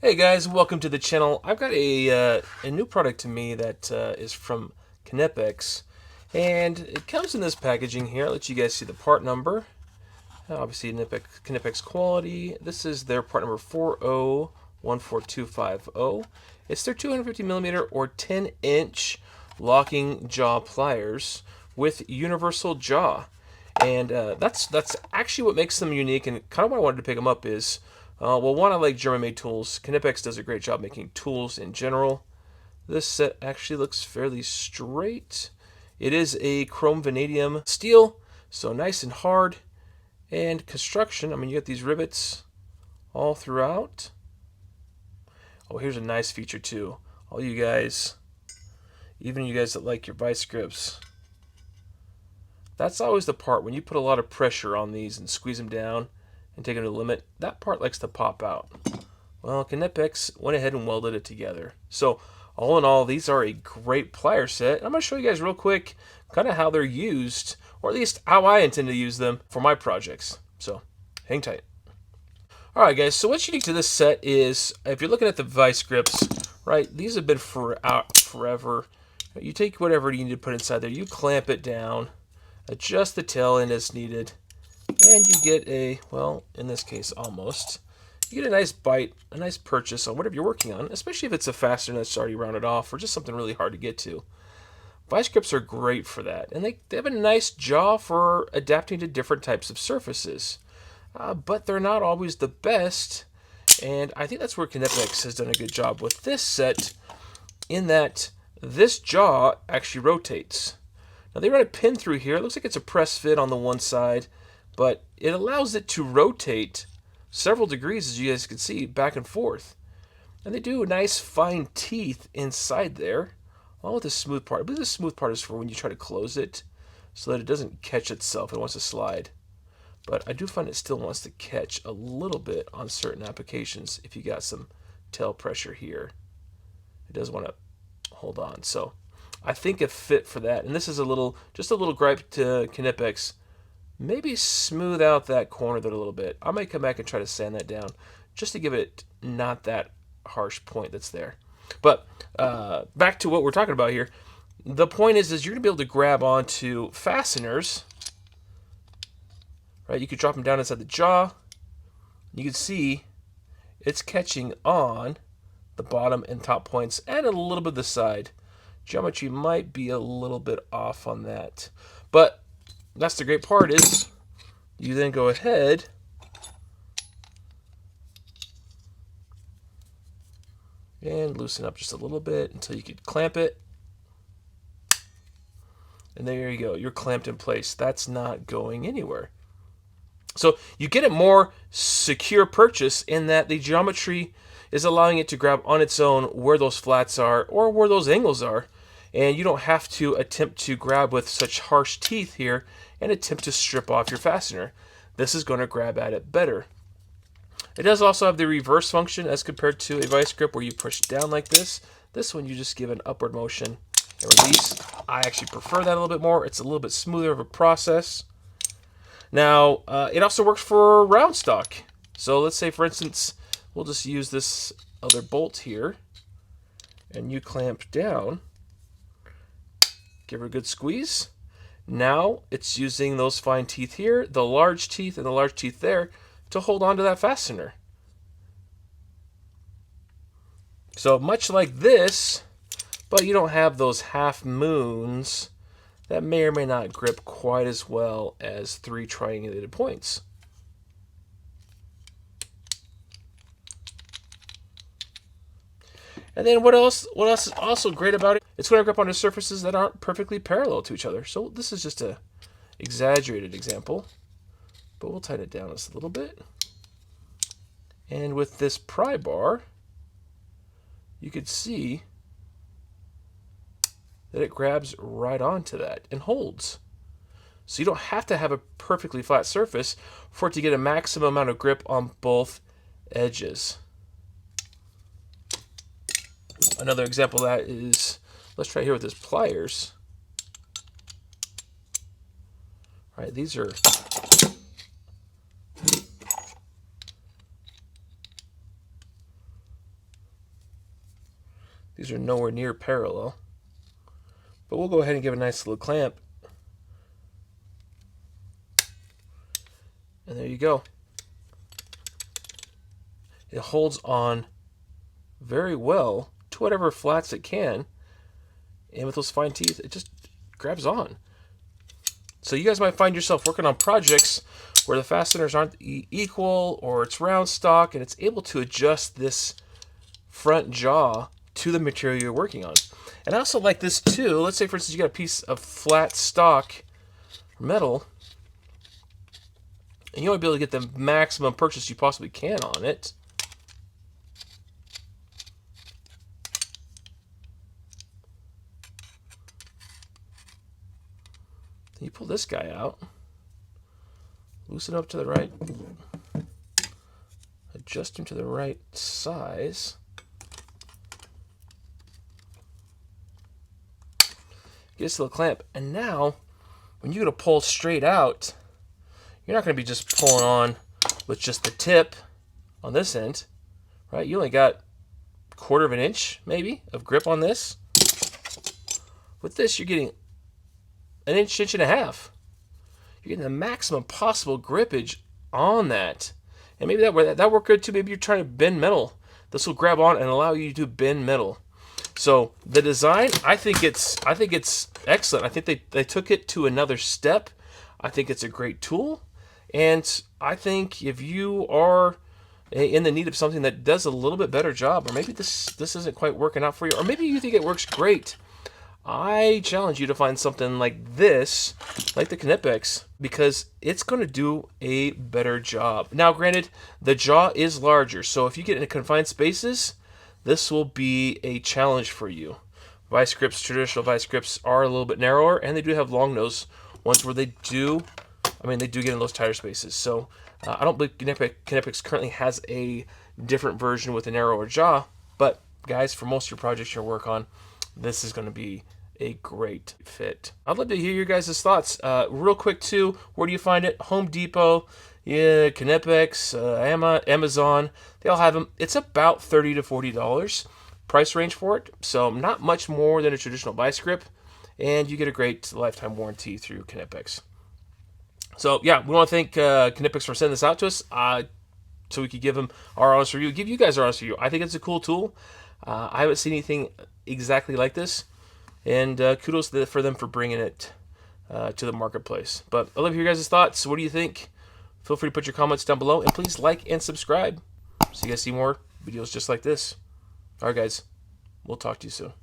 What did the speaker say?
Hey guys, welcome to the channel. I've got a new product to me that is from Knipex, and it comes in this packaging here. I'll let you guys see the part number. Obviously, Knipex quality. This is their part number 4014250. It's their 250 millimeter or 10-inch locking jaw pliers with universal jaw, and that's actually what makes them unique. And kind of why I wanted to pick them up is, well, one, I like German-made tools. Knipex does a great job making tools in general. This set actually looks fairly straight. It is a chrome vanadium steel, so nice and hard. And construction, I mean, you got these rivets all throughout. Oh, here's a nice feature too. All you guys, even you guys that like your vice grips, that's always the part when you put a lot of pressure on these and squeeze them down and take them to the limit, that part likes to pop out. Well, Knipex went ahead and welded it together. So all in all, these are a great plier set. I'm going to show you guys real quick kind of how they're used, or at least how I intend to use them for my projects. So hang tight. All right, guys, so what's unique to this set is, if you're looking at the vice grips, right, these have been forever. You take whatever you need to put inside there, you clamp it down, adjust the tail end as needed, and you get a, well, in this case, almost, you get a nice bite, a nice purchase on whatever you're working on, especially if it's a fastener that's already rounded off or just something really hard to get to. Vice grips are great for that, and they have a nice jaw for adapting to different types of surfaces. But they're not always the best, and I think that's where Knipex has done a good job with this set, in that this jaw actually rotates. Now they run a pin through here. It looks like it's a press fit on the one side, but it allows it to rotate several degrees, as you guys can see, back and forth. And they do nice fine teeth inside there, along with the smooth part. I believe the smooth part is for when you try to close it, so that it doesn't catch itself. It wants to slide. But I do find it still wants to catch a little bit on certain applications if you got some tail pressure here. It does want to hold on. So I think a fit for that, and this is just a little gripe to Knipex, maybe smooth out that corner there a little bit. I might come back and try to sand that down just to give it not that harsh point that's there. But back to what we're talking about here. The point is you're going to be able to grab onto fasteners. Right, you could drop them down inside the jaw. You can see it's catching on the bottom and top points and a little bit of the side. Geometry might be a little bit off on that. But that's the great part is you then go ahead and loosen up just a little bit until you could clamp it. And there you go. You're clamped in place. That's not going anywhere. So you get a more secure purchase in that the geometry is allowing it to grab on its own where those flats are or where those angles are. And you don't have to attempt to grab with such harsh teeth here and attempt to strip off your fastener. This is going to grab at it better. It does also have the reverse function as compared to a vice grip where you push down like this. This one you just give an upward motion and release. I actually prefer that a little bit more. It's a little bit smoother of a process. Now, it also works for round stock. So let's say, for instance, we'll just use this other bolt here, and you clamp down, give her a good squeeze. Now it's using those fine teeth here, the large teeth and the large teeth there, to hold on to that fastener. So much like this, but you don't have those half moons that may or may not grip quite as well as 3 triangulated points. And then what else is also great about it? It's going to grip onto surfaces that aren't perfectly parallel to each other. So this is just a exaggerated example, but we'll tighten it down just a little bit. And with this pry bar, you could see that it grabs right onto that and holds. So you don't have to have a perfectly flat surface for it to get a maximum amount of grip on both edges. Another example of that is, let's try here with this pliers. All right, these are These are nowhere near parallel. But we'll go ahead and give a nice little clamp. And there you go. It holds on very well to whatever flats it can. And with those fine teeth, it just grabs on. So you guys might find yourself working on projects where the fasteners aren't equal, or it's round stock, and it's able to adjust this front jaw to the material you're working on. And I also like this too. Let's say, for instance, you got a piece of flat stock metal, and you want to be able to get the maximum purchase you possibly can on it. You pull this guy out, loosen up to the right, adjust him to the right size. Get this little clamp, and now when you go to pull straight out, you're not going to be just pulling on with just the tip on this end, right? You only got 1/4 of an inch maybe of grip on this. With this, you're getting an inch, inch and a half. You're getting the maximum possible grippage on that. And maybe that worked good too. Maybe you're trying to bend metal. This will grab on and allow you to bend metal. So the design, I think it's excellent. I think they took it to another step. I think it's a great tool. And I think if you are in the need of something that does a little bit better job, or maybe this isn't quite working out for you, or maybe you think it works great, I challenge you to find something like this, like the Knipex, because it's going to do a better job. Now, granted, the jaw is larger, so if you get into confined spaces, this will be a challenge for you. Vice grips, traditional vice grips, are a little bit narrower, and they do have long nose ones where they do get in those tighter spaces. So I don't believe Knipex currently has a different version with a narrower jaw, but guys, for most of your projects you work on, this is going to be a great fit. I'd love to hear your guys' thoughts. Real quick too, where do you find it? Home Depot, yeah, Knipex, Amazon, they all have them. It's about $30 to $40 price range for it, so not much more than a traditional vice grip, and you get a great lifetime warranty through Knipex. So yeah, we want to thank Knipex for sending this out to us, so we could give them our honest review, give you guys our honest review. I think it's a cool tool. I haven't seen anything exactly like this, and kudos for them for bringing it to the marketplace. But I'd love to hear your guys' thoughts. What do you think? Feel free to put your comments down below, and please like and subscribe so you guys see more videos just like this. All right, guys, we'll talk to you soon.